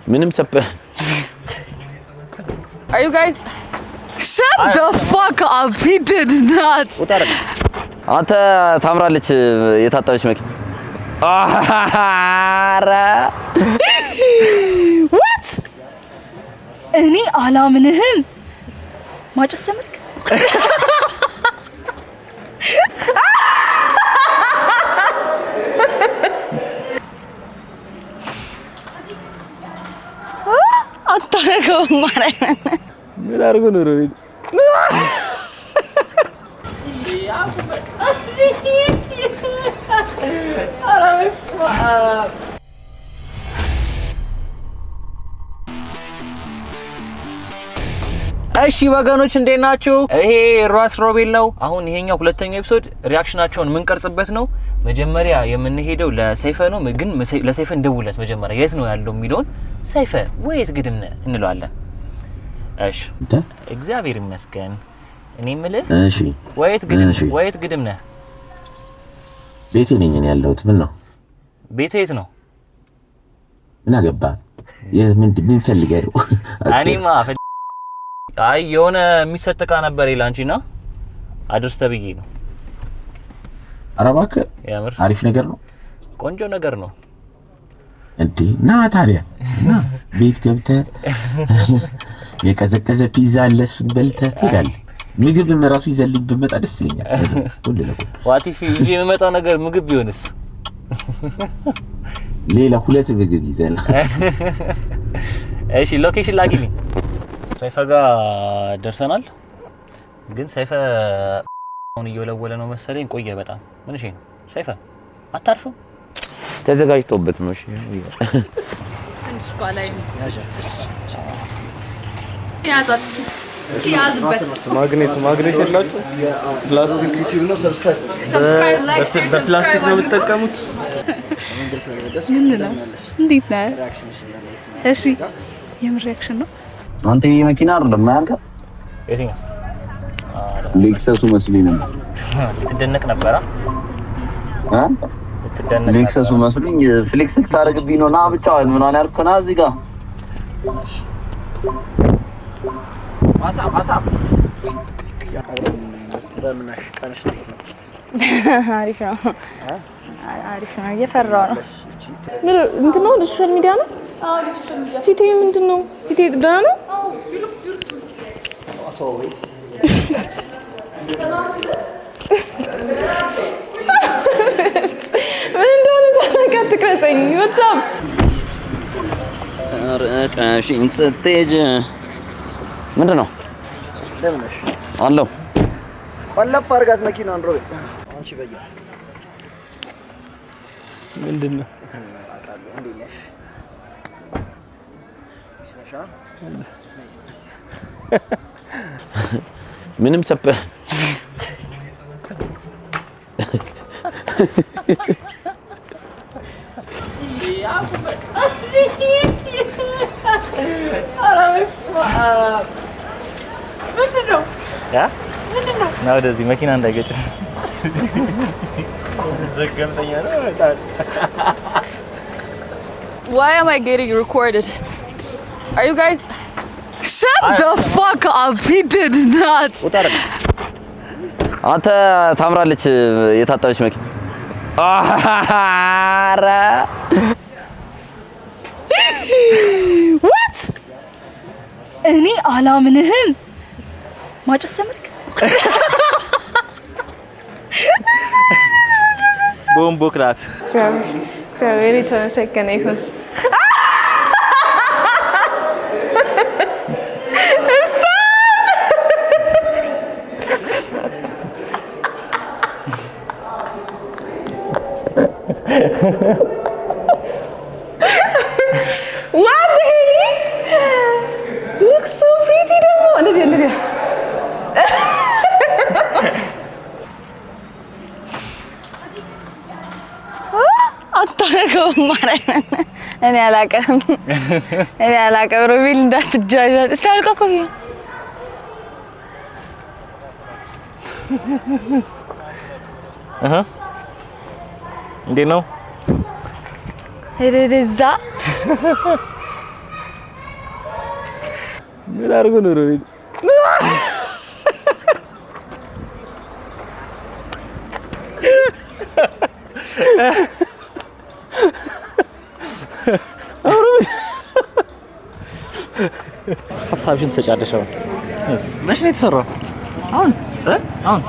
ምንም ሰበር Are you guys shut the fuck up? He did not. አንተ ታምራለች የታጠበች መኪና አራ What? እኔ አላምንህም ማጨስ ጀመርክ አታረገው ማረኝ ምን አርጎ ነው ሮይ እሺ ወገኖች እንዴት ናችሁ? ይሄ ራስ ሮቤል ነው። አሁን ይሄኛው ሁለተኛው ኤፒሶድ ሪአክሽናቸውን ምን ቀርጽበት ነው። መጀመሪያ የምንሄደው ለሰይፈ ነው። ግን ለሰይፈ እንደውለት መጀመሪያ የት ነው ያለው የሚለውን ሰይፈ ወይት ግድምነ እንለዋለን። እሺ እግዚአብሔር ይመስገን። እኔ የምልህ እሺ ወይት ግድምነ ቤቴ ነኝ እኔ ያለሁት። ምን ነው ቤቴ የት ነው? ምን አገባ ምን ፈልገህ ነው? እኔማ አይ የሆነ የሚሰጥካ ነበር ይላንቺና አድርስ ተብዬ ነው። ኧረ እባክህ ያምር አሪፍ ነገር ነው፣ ቆንጆ ነገር ነው እንዴ። ና ታዲያ ና ቤት ገብተህ የቀዘቀዘ ፒዛ አለ እሱን በልተህ ትሄዳለህ። ምግብም ራሱ ይዘልኝ ብመጣ ደስ ይለኛል። ሁሉ ነው ዋቲፊ ይዤ የምመጣው ነገር ምግብ ቢሆንስ? ሌላ ሁለት ምግብ ይዘና እሺ ሎኬሽን ላኪልኝ። ሰይፈ ጋር ደርሰናል። ግን ሰይፈ አሁን እየወለወለ ነው መሰለኝ። ቆየ በጣም ምን እሺ ነው ሰይፈ አታርፍም? ተዘጋጅቶበት ነው። እሺ ትንሽ ቋላይ ያዛት ሲያዝበት ማግኔት ይላችሁ ፕላስቲክ ዩቲዩብ ነው። ሰብስክራይብ ላይክ በፕላስቲክ ነው የምትጠቀሙት። ምን ነው እንዴት ነው ሪአክሽንሽ? እሺ የምን ሪአክሽን ነው? አንተ ይሄ መኪና አይደለም አንተ የትኛው ሌክሰሱ መስሎኝ ነበር። ትደነቅ ነበር ትደነቅ ሌክሰሱ መስሎኝ ፍሌክስ ልታረግብኝ ነው። ና ብቻውን ምን አለ ያልኩና እዚህ ጋር ማሳ በምናሽ ቀንሽ ነው አሪፍ ነው እየፈራው ነው። ምን እንትን ነው ለሶሻል ሚዲያ ነው? አዎ ለሶሻል ሚዲያ። ፊቴ ምንድነው? ፊቴ ደህና ነው? አዎ አሶዌስ ምን እንደሆነ ሳላውቅ አትቅረጸኝ። ወጣም ረቃሽን ስትሄጂ ምንድነው? ለምን ነሽ አለው ቆለፍ አድርጋት መኪና አንድሮ አንቺ በያ ምንድነው? አቃለው እንዴ ነሽ ይሰሻ ምንም ሰበር ነው ወደዚህ መኪና እንዳይገጭ ዘገምተኛ ነው በጣም። Why am I getting recorded? Are you guys shut the fuck up? He did not. አንተ ታምራለች የታጠበች መኪና አራ What? እኔ አላምንህም ማጨስ ጀመርክ ቦምቦ ክላስ እግዚአብሔር የተመሰገነ ይሁን። What the hell? Looks so pretty ደግሞ እንደዚህ አታረገው ማረኝ እኔ አላቀም ሮቤል እንዳትጃጃል እስታልቀው ኮፊ እንዴት ነው? ሄደዛ ምን አድርጎ ነው ሮቤል? ሀሳብሽን ተጫደሽ አሁን መቼ ነው የተሰራው? አሁን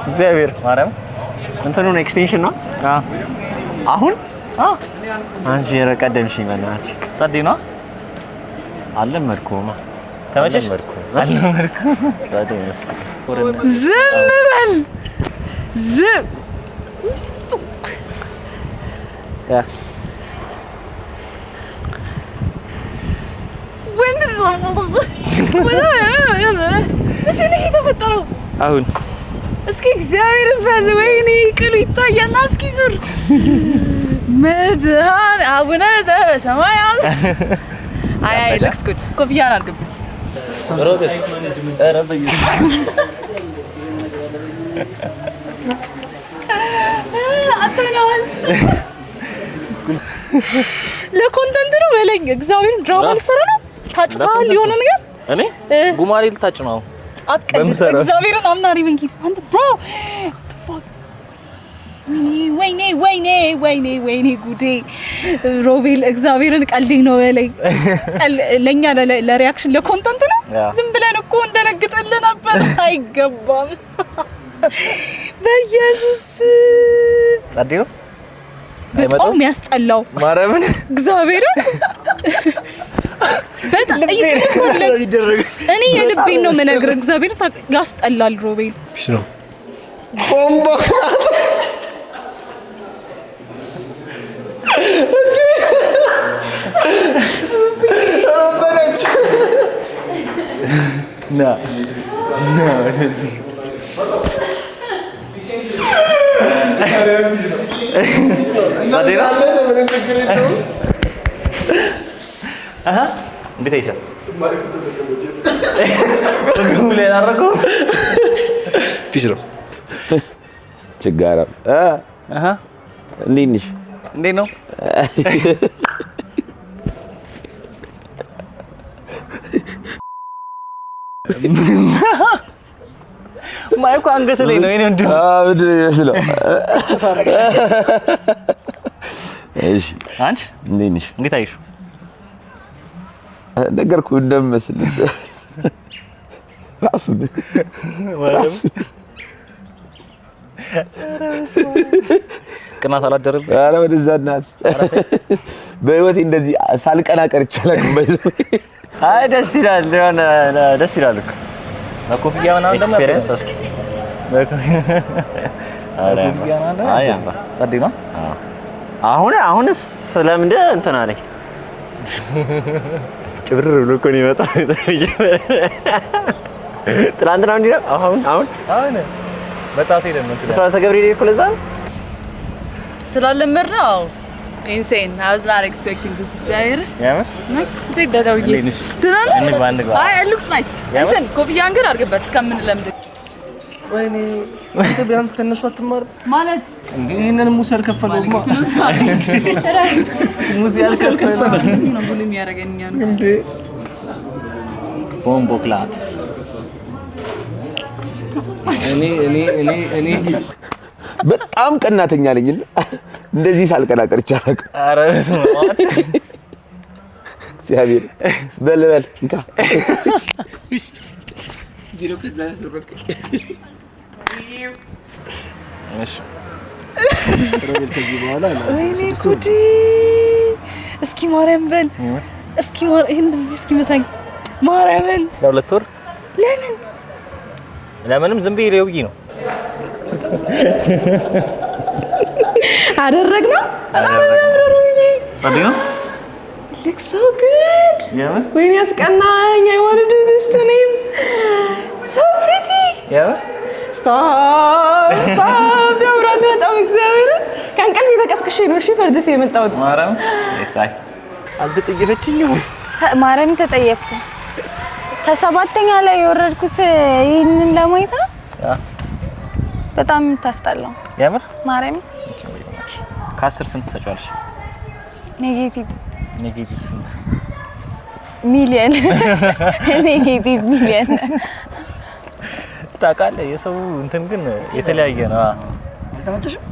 እግዚአብሔር ማርያም እንትኑ ነው ኤክስቴንሽን ነው። አሁን አንቺ የረቀደምሽኝ በእናትሽ ጸዴ ነው። አልለመድኩም። ተመቸሽ? አልለመድኩም። ጸዴ ነው። ዝም በል ዝም ያ እሺ ነው የተፈጠረው። አሁን እስኪ እግዚአብሔር በል ወይኔ ቅሉ ይታያልና እስኪ ዙር መድኃኔ አቡነ ዘበሰማያት አይ looks good ኮፍያን አድርግበት ሮቤል ኧረ በኢየሱስ አተናል ለኮንተንት ነው በለኝ። እግዚአብሔርን ድራማ ልሰራ ነው። ታጭታል የሆነ ነገር እኔ ጉማሬ ልታጭ ነው አትቀልድ። እግዚአብሔርን አምናሪ መንኪ አንተ ብሮ ወይኔ ጉዴ ሮቤል እግዚአብሔርን ቀልዴ ነው በለኝ። ለኛ ለሪአክሽን ለኮንተንት ነው። ዝም ብለን እኮ እንደነግጥል ነበር። አይገባም በኢየሱስ ጸዴ ነው። በጣም የሚያስጠላው ማርያምን እግዚአብሔርን በጣም እኔ የልቤን ነው የምነግርህ። እግዚአብሔር ያስጠላል ሮቤል ፒስ ነው ቦምቦ ና እንዴት አይሻል ፒስ ነው ችጋራ እንዴት ነሽ? እንዴት ነው? ማይኩ አንገት ላይ ነው። እኔ እንደው ይመስለው። እሺ አንቺ እንዴት ነሽ? እንዴት አይሹ ነገርኩህ እንደምመስል ራሱ ቅናት አላደረብኝ። ኧረ ወደዛ እናት በህይወቴ እንደዚህ ሳልቀና ቀርቻለሁ። አይ ደስ ይላል፣ የሆነ ደስ ይላል እኮ በኮፍያ ምናምን ደግሞ ኤክስፒሪየንስ እስኪ በኮፍያ ምናምን አይ አባ ጸዴ ነው። አሁንስ ስለምንደ እንትን አለኝ ጭብርር ብሎ እኮ ነው የመጣው። ትናንትና እንዴ አሁን በጣም ሄደን ነው ሰላሳ ገብርኤል እኮ ለዛ ስላለመር ነው። ኢንሴን I was not expecting this እግዚአብሔር ያማ ናት ደዳውዬ እንግባ አይ it looks nice እንትን ኮፍያን ግን አድርግበት እስከምንለምድ። ወይኔ አንተ ቢያንስ ከነሱ አትማር ማለት እንዴ? ይሄንን ሙሴ አልከፈለው ሙሴ አልከፈለው ነው ብሎ የሚያረጋኛ ነው እንዴ? ቦምቦ ክላት እኔ በጣም ቀናተኛ ነኝና እንደዚህ ሳልቀና ቀርቻለሁ። ኧረ በስመ አብ እግዚአብሔር በልበል እንካ ዲሮ ከዛ ተርበክ እሺ ሮቤል ከዚህ በኋላ ወይኔ ጉዲ እስኪ ማርያም በል እስኪ ይሄን እንደዚህ እስኪ መታኝ ማርያምን ለሁለት ወር ለምንም ዝም ብዬ ለውጊ ነው አደረግነው ጸዴ ነው። looks so good ያማ ወይኔ ያስቀናኝ I want to do this to him so pretty ያማ stop ያምራል በጣም እግዚአብሔር ከእንቅልፍ የተቀስቅሼ ነው እሺ ፈርድስ የመጣሁት ማርያም እሳይ አልተጠየፈችኝም ማርያም ተጠየፍኩ ከሰባተኛ ላይ የወረድኩት ይሄንን ለማየት ነው። በጣም ታስጠላው ያምር ማርያም ከ10 ስንት ተጫዋለሽ? ኔጌቲቭ ኔጌቲቭ ስንት? ሚሊየን ኔጌቲቭ ሚሊየን ታውቃለህ። የሰው እንትን ግን የተለያየ ነው። አልተመቸሽም?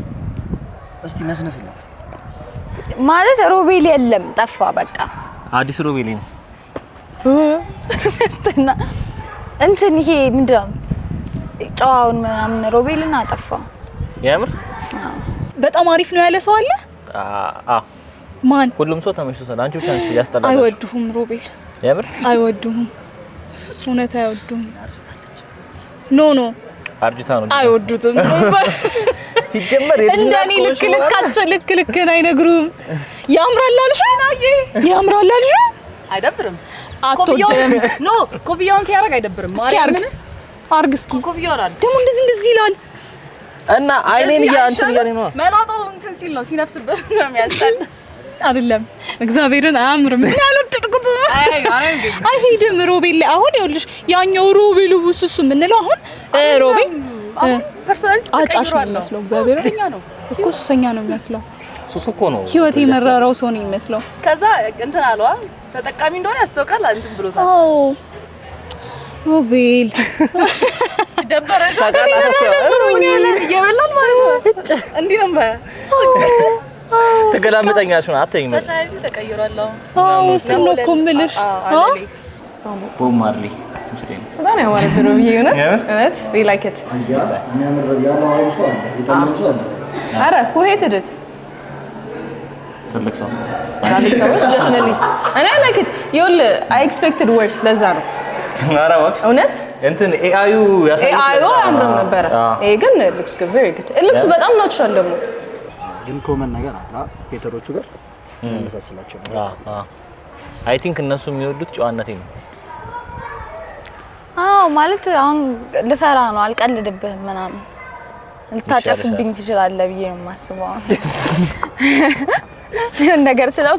እስቲ መስነስላት ማለት ሮቤል የለም ጠፋ። በቃ አዲስ ሮቤል ነው እንትን ይሄ ምንድነው ጨዋውን ምናምን ሮቤልን አጠፋ። ያምር በጣም አሪፍ ነው ያለ ሰው አለ? አዎ ማን? ሁሉም ሰው ተመችቶታል። አንቺ ብቻ ነሽ ያስጠላልሽ። አይወዱህም ሮቤል። ያምር አይወዱህም። እውነት አይወዱህም። ኖ አርጅታ ነው አይወዱትም። ሲጀመር እንደኔ ልክ አይነግሩም። ያምራል አልሽ? ያምራል አልሽ? አይደብርም። አትወደም? ኖ ኮፍያውን ሲያደርግ አይደብርም። ማርያምን አርግ እስኪ። ኮፍያውን አድርግ ደግሞ እንደዚህ ይላል እና አይኔን እንትን እያለኝ ነው። መላጣው እንትን ሲል ነው ሲነፍስበት ነው የሚያስጠላ። አይደለም እግዚአብሔርን አያምርም። ምን ያልወደድኩት አይሄድም ሮቤል ላይ አሁን ይኸውልሽ ያኛው ሮቤል ውስሱ የምንለው አሁን ሮቤል ፐርሰናሊቲ አጫሽ ነው የሚመስለው። እግዚአብሔር እኮ ሱሰኛ ነው የሚመስለው። ሱስ እኮ ነው ህይወት የመረረው ሰው ነው የሚመስለው። ከዛ እንትን አለዋ ተጠቃሚ እንደሆነ ያስተውቃል። እንትን ብሎታል። አዎ ሮቤል ደበረሽ እየበላን ማለት ነው። እንዲህ ነው ተገላምጠኛሽ ነው አትይኝ። ፐርሰናሊቲ ተቀይሯል። አዎ እሱን ነው እኮ የምልሽ። ቦብ ማርሊ ውስጤ ነው በጣም ያማረ ነው ብዬሽ እውነት we like it የሚያምር ያማረው ሰው አለ፣ የጠመመው ሰው አለ። አረ who hated it ትልቅ ሰው ሰዎች definitely እኔ I like it ይኸውልህ I expected worse ለዛ ነው ኧረ እባክሽ እውነት እንትን ኤአዩ ያሳየው አያምርም ነበር። ይሄ ግን looks good very good it looks በጣም ናቹራል ደግሞ ግን ኮመን ነገር አለ ፔተሮቹ ጋር ያመሳስላቸው ነው። አይ ቲንክ እነሱ የሚወዱት ጨዋነቴን ነው። አዎ ማለት አሁን ልፈራ ነው አልቀልድብህም ምናምን ልታጨስብኝ ትችላለህ ብዬ ነው የማስበው። ነገር ስለው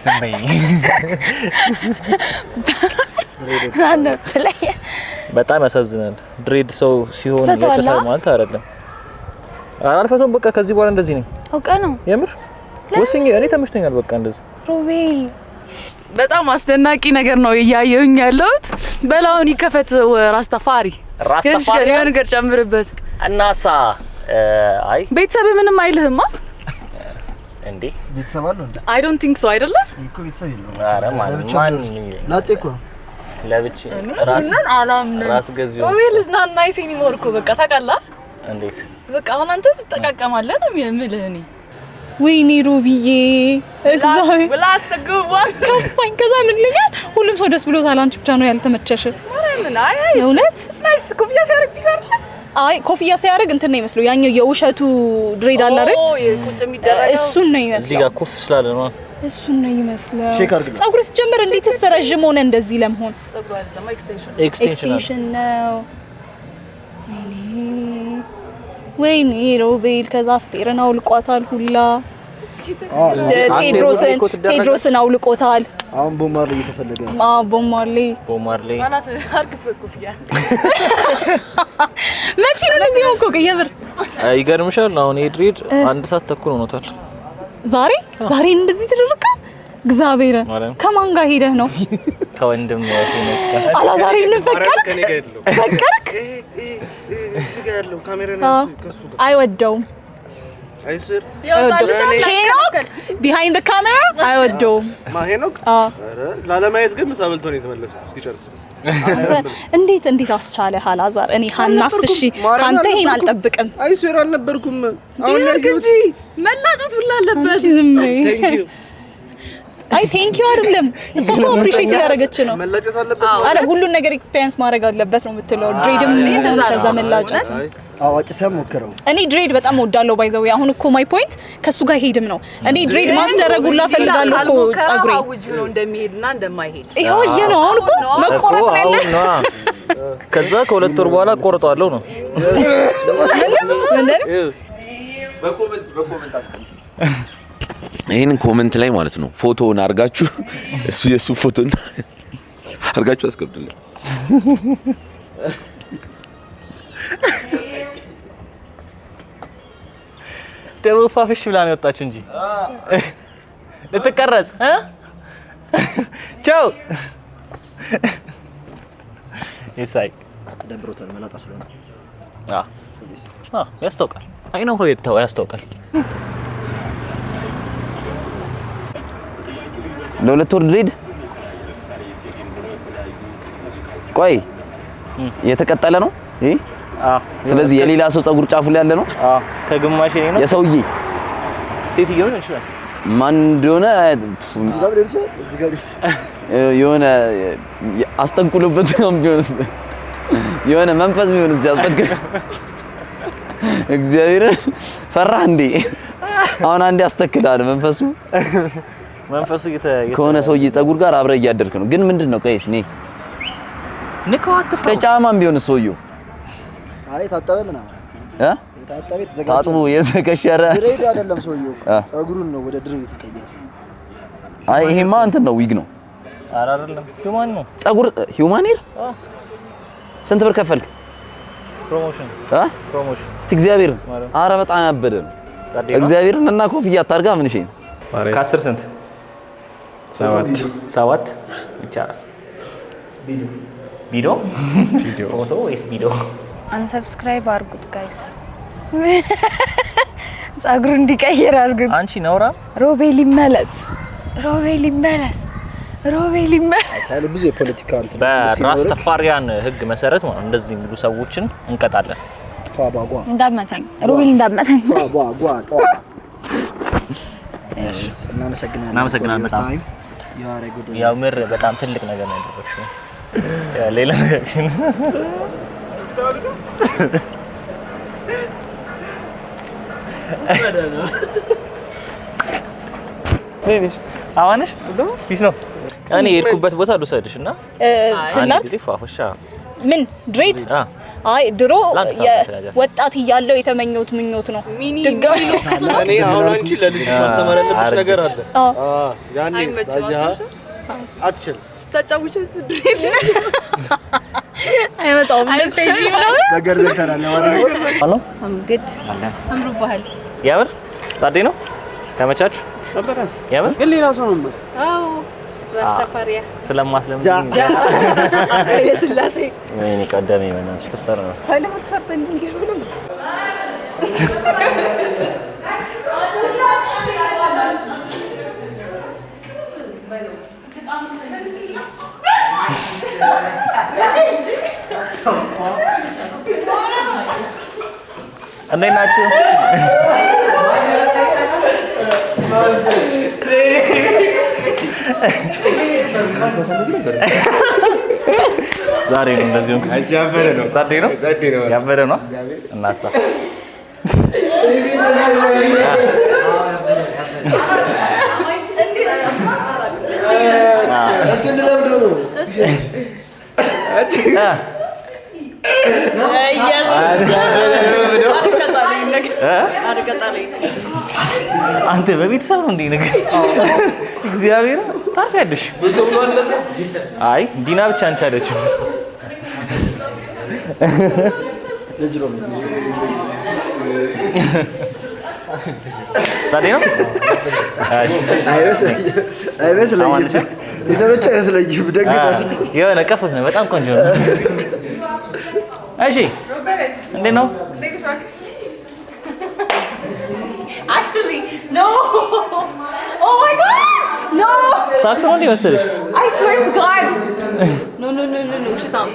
ሰማይ በጣም ያሳዝናል። ድሬድ ሰው ሲሆን ያጨሳል ማለት አይደለም። አልፈቶም በቃ ከዚህ በኋላ እንደዚህ ነኝ። አውቀ ነው የምር ወስኜ እኔ ተመችቶኛል። በቃ እንደዚህ ሮቤል በጣም አስደናቂ ነገር ነው እያየሁኝ ያለሁት። በላውን ይከፈት ራስታፋሪ ነገር ጨምርበት እናሳ አይ ቤተሰብ ምንም አይልህማ እንዴ? ቤተሰብ አለው እንዴ? I don't think so አይደለ? እኮ ቤተሰብ የለውም። ኧረ ማን ላጤ እኮ ለብቻ ራስ ገዝዩ ሮቤል is not nice anymore እኮ በቃ ታውቃለህ። እንዴት በቃ አሁን አንተ ትጠቃቀማለህ ነው የምልህ እኔ። ወይኔ ሮቢዬ እግዚአብሔር ብላስ ተገባን ከፋኝ። ከዛ ምን ልኛል ሁሉም ሰው ደስ ብሎታል። አንቺ ብቻ ነው ያልተመቸሽ። ማርያምን አይ እውነት ናይስ ኮፍያ ሲያደርግ ቢሰርለ አይ ኮፍያ ሲያደርግ እንትን ነው የሚመስለው ያኛው የውሸቱ ድሬድ አለ አይደል? ቁጭ የሚደረገው እሱን ነው የሚመስለው። እዚህ ጋር ኩፍ ስላለ ነው እሱን ነው የሚመስለው። ሼክ አድርግ። ፀጉር ሲጀምር እንዴት ተረጅም ሆነ እንደዚህ ለመሆን? ፀጉር አይደለም ኤክስቴንሽን ነው። ወይኔ ሮቤል ከዛ አስቴርን አውልቋታል ሁላ። ቴድሮስን አውልቆታል። አሁን ቦማር ላይ እየተፈለገ ነው። ቦማርሌ ማናት አርግፈት ኮፍያ መቼ ነው እንደዚህ ሆንኩ? የምር ይገርምሻል። አሁን ድሬድ 1 ሰዓት ተኩል ሆኖታል። ዛሬ እንደዚህ ተደረገ። እግዚአብሔር ከማን ጋር ሄደህ ነው? ከወንድም አላዛሬን ፈቀርክ እዚህ ጋር ያለው ካሜራ ነው ከሱ ጋር አይወደውም። አይስር ሄኖክ ቢሃይንድ ዘ ካሜራ አይወደውም። ሄኖክ አረ ላለማየት ግን ምሳምንቶ ነው የተመለሰው እስኪጨርስ ድረስ። እንዴት አስቻለህ አላዛር? እኔ ሀናስ እሺ ካንተ ይሄን አልጠብቅም። አይስር አልነበርኩም። አሁን ያዩት መላጨት ሁላ አለበት። ዝም አይ ቴንክ ዩ አይደለም እሱ እኮ አፕሪሺየት ያደረገች ነው። መላጨት አለበት። አረ ሁሉን ነገር ኤክስፒሪየንስ ማድረግ አለበት ነው የምትለው። ድሬድም ከዛ መላጨት አዋጭ ሳይሞክረው እኔ ድሬድ በጣም ወዳለው ባይዘው አሁን እኮ ማይ ፖይንት ከሱ ጋር ሄድም ነው። እኔ ድሬድ ማስደረጉላ ፈልጋለሁ እኮ ጸጉሬ አውጅ ነው እንደሚሄድና እንደማይሄድ ይሄው ነው። አሁን እኮ መቆረጥ ያለ ከዛ ከ2 ወር በኋላ ቆርጠዋለሁ ነው። በኮሜንት አስቀምጡ። ይሄንን ኮሜንት ላይ ማለት ነው ፎቶውን አርጋችሁ እሱ የሱ ፎቶን አርጋችሁ አስቀምጡልኝ። ደሞ ፋፍሽ ብላ ነው የወጣችው እንጂ ልትቀረጽ ቻው ይሳይ ተደብሮታል መላጣ ስለሆነ ያስታውቃል። አይ ነው ሆይታው ያስታውቃል። ለሁለት ወር ድሬድ ቆይ የተቀጠለ ነው ይሄ? ስለዚህ የሌላ ሰው ጸጉር ጫፉ ላይ ያለ ነው? እስከ ግማሽ ነው የሰውዬ ሴትየው ነው ይችላል። ማን እንደሆነ የሆነ አስጠንቁሉበት ነው ቢሆንስ የሆነ መንፈስ ቢሆን እዚህ አስጠንቁል እግዚአብሔር ፈራህ እንዴ? አሁን አንዴ አስተክላል መንፈሱ ከሆነ ሰውዬ ጸጉር ጋር አብረህ እያደርክ ነው። ግን ምንድነው ቀይስ ነኝ ንካዋት ከጫማም ቢሆን ሰውዬው አይ ታጠበ ምናምን ታጠበ ተዘጋጀ ታጥቦ የተከሸረ ድሬድ አይደለም ሰውዬው ጸጉሩን ነው ወደ ድሬድ የተቀየረ። አይ ይሄማ እንትን ነው ዊግ ነው አይደለም ሂውማን ነው ጸጉር ሂውማን ሄር ስንት ብር ከፈልክ? ፕሮሞሽን ፕሮሞሽን እስቲ እግዚአብሔር አረ በጣም ያበደ ነው እግዚአብሔርን እና ኮፍያ አታርጋ ምን እሺ ከ10 ስንት 7 ይቻላል። ቪዲዮ ፎቶ ወይስ ቪዲዮ? አንሰብስክራይብ አድርጉት ጋይስ ጸጉሩ እንዲቀየር አድርጉት። አንቺ ነውራ ሮቤል ይመለስ ሮቤል ይመለስ ሮቤል ይመለስ። ታዲያ ብዙ የፖለቲካ እንትን በራስ ተፋሪያን ህግ መሰረት ማለት እንደዚህ የሚሉ ሰዎችን እንቀጣለን። ፏባጓ እንዳመታኝ ሮቤል እንዳመታኝ ፏባጓ እናመሰግናለን በጣም ያው ምር በጣም ትልቅ ነገር ነው ያደረግሽው። ሌላ ነገር አዋንሽ ቢስ ነው። እኔ የሄድኩበት ቦታ ልውሰድሽና ትናንት ጊዜ ፋፈሻ ምን ድሬድ አይ ድሮ ወጣት እያለው የተመኘሁት ምኞት ነው። ድጋሚ ነው እኔ አሁን አንቺ ለልጅ ማስተማር ያለብሽ ነገር አለ። ያኔ ታያ አትችል ስታጫውሽ ድሬድ አይመጣውም ለስቴጂ ነው ነገር ዘተናል ማለት ነው። አምግድ አምሩባል ያምር ጻዴ ነው ተመቻችሁ ነበር ያምር ግን ሌላ ሰው ነው መስል አው ራስተፋሪያ ስለማስለምድ የስላሴ ወይኔ ቀደም ይመናሽ ተሰራ ነው ባለፈው ተሰርቶ እንዲገርም ነው። እንዴት ናችሁ? ዛሬ ነው እንደዚህ ነው። ያበረ ነው። ዛሬ ነው ያበረ ነው። እናሳ አንተ በቤተሰብ ነው እንዴ ነገር እግዚአብሔር ታርፊያለሽ። አይ ዲና ብቻ አንቺ አይደችም ሳዲዮ አይመስለኝም የተመቸ አይመስለኝም። ደግታችሁ የሆነ ቀፍፍ ነው። በጣም ቆንጆ ነው። እሺ እንዴት ነው? Actually, no. Oh my God, no. ሳክስ ነው እንዴ መሰለሽ? I swear to God. No. ውሸታም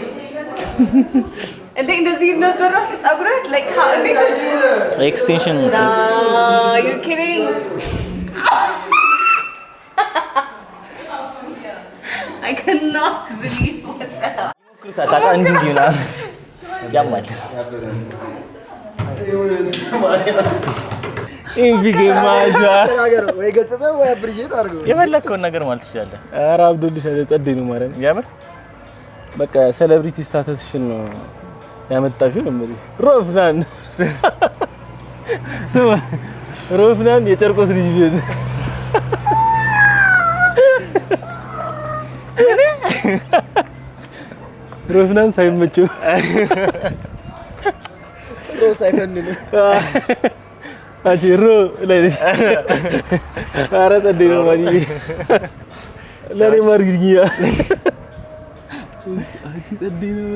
እንዴ እንደዚህ ነበር ራስ ጸጉርህ like how እንዴ ኤክስቴንሽን you're kidding. I cannot believe what the hell. ታታ እንዲህ ነው ያማል ኢንቪጌማዛ ወይ ገጽታ ወይ አብሪጄት አድርገው የፈለከውን ነገር ማለት ትችላለህ። ኧረ አብዱልሽ ጸዴ ነው ማለት ያምር በቃ ሴሌብሪቲ ስታተስሽን ነው ያመጣሽው ነው ማለት ሮፍናን ስማ ሮፍናን የጨርቆስ ልጅ ቢሆን ሮፍናን ሳይመቸው ሮስ አይፈንንም አጅሮ ለይሽ ኧረ ጸዴ ነው ማጂ ለኔ ማርግኛ አጂ ጸዴ ነው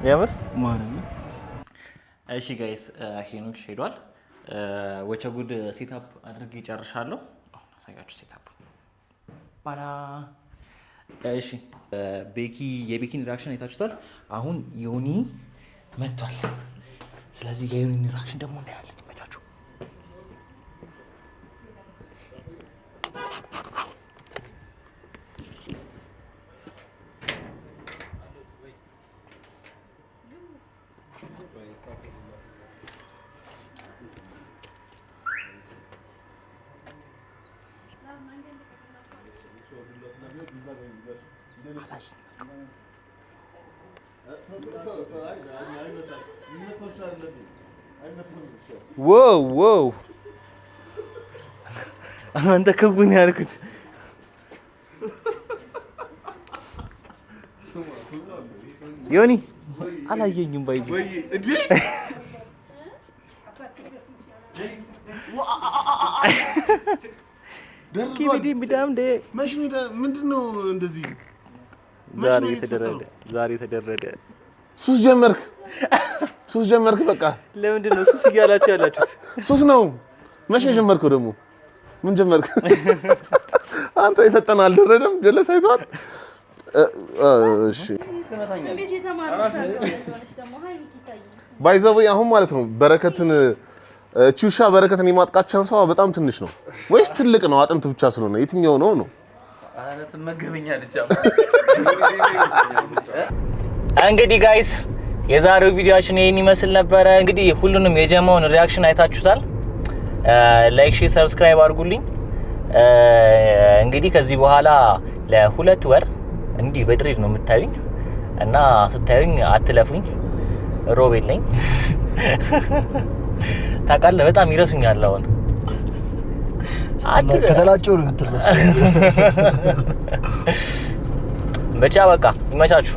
ያምር ማረም እሺ ጋይስ ሄኖክ ሄዷል ወቸ ጉድ ሴትአፕ አድርጌ ጨርሻለሁ አሁን አሳያችሁ ሴትአፕ ባላ እሺ ቤኪ የቤኪን ሪአክሽን አይታችሁታል አሁን ዮኒ መጥቷል ስለዚህ የዮኒ ሪአክሽን ደግሞ እናያለን መቻችሁ ዋው አንተ ከጉኝ ያልኩት ዮኒ አላየኝም ባይዚ ኪቢዲ ምንድነው እንደዚህ ዛሬ ተደረደ ሱስ ጀመርክ በቃ ለምንድን ነው ሱስ እያላችሁ ያላችሁት ሱስ ነው መቼ ጀመርከው ደግሞ ምን ጀመርክ አንተ ይፈጠና አልደረደም ጀለስ አይቷል እሺ ባይዘው አሁን ማለት ነው በረከትን ቹሻ በረከትን የማጥቃት ቻንሷ በጣም ትንሽ ነው ወይስ ትልቅ ነው አጥንት ብቻ ስለሆነ የትኛው ነው አረት መገበኛለች እንግዲህ ጋይስ የዛሬው ቪዲዮአችን ይሄን ይመስል ነበር እንግዲህ ሁሉንም የጀማውን ሪአክሽን አይታችሁታል ላይክ ሼር ሰብስክራይብ አድርጉልኝ እንግዲህ ከዚህ በኋላ ለሁለት ወር እንዲህ በድሬድ ነው የምታዩኝ እና ስታዩኝ አትለፉኝ ሮቤል ነኝ ታውቃለህ በጣም ይረሱኛል አሁን ከተላጨው ነው የምትረሱ ብቻ በቃ ይመቻችሁ